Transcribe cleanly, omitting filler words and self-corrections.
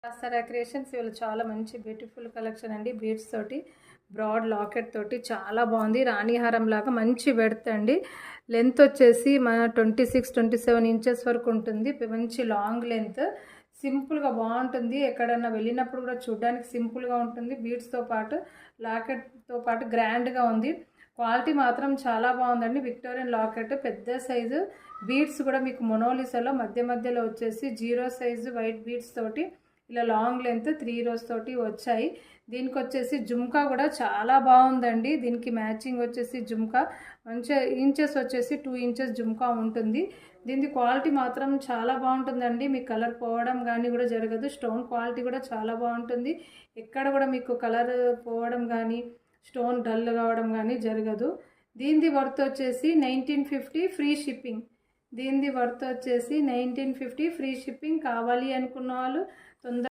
రాస్తారా క్రియేషన్స్ వీళ్ళు చాలా మంచి బ్యూటిఫుల్ కలెక్షన్ అండి. బీడ్స్ తోటి బ్రాడ్ లాకెట్ తోటి చాలా బాగుంది. రాణిహారం లాగా మంచి బెడ్త్ అండి. లెంత్ వచ్చేసి మన 26-27 ఇంచెస్ వరకు ఉంటుంది. మంచి లాంగ్ లెంత్, సింపుల్గా బాగుంటుంది. ఎక్కడన్నా వెళ్ళినప్పుడు కూడా చూడడానికి సింపుల్గా ఉంటుంది. బీడ్స్తో పాటు లాకెట్తో పాటు గ్రాండ్గా ఉంది. క్వాలిటీ మాత్రం చాలా బాగుందండి. విక్టోరియన్ లాకెట్ పెద్ద సైజు. బీడ్స్ కూడా మీకు మొనోలిసాలో మధ్యలో వచ్చేసి 0 సైజు వైట్ బీడ్స్ తోటి ఇలా లాంగ్ లెంత్ 3 రోస్ తోటి వచ్చాయి. దీనికి వచ్చేసి జుమ్కా కూడా చాలా బాగుందండి. దీనికి మ్యాచింగ్ వచ్చేసి జుమ్కా మంచి ఇంచెస్ వచ్చేసి 2 ఇంచెస్ జుమ్కా ఉంటుంది. దీని క్వాలిటీ మాత్రం చాలా బాగుంటుందండి. మీకు కలర్ పోవడం కానీ కూడా జరగదు. స్టోన్ క్వాలిటీ కూడా చాలా బాగుంటుంది. ఎక్కడ కూడా మీకు కలర్ పోవడం కానీ స్టోన్ డల్ కావడం కానీ జరగదు. దీనిది వర్త్ వచ్చేసి 1950 ఫ్రీ షిప్పింగ్. దీనిది వర్త్ వచ్చేసి 1950 ఫ్రీ షిప్పింగ్. కావాలి అనుకున్న వాళ్ళు తొందర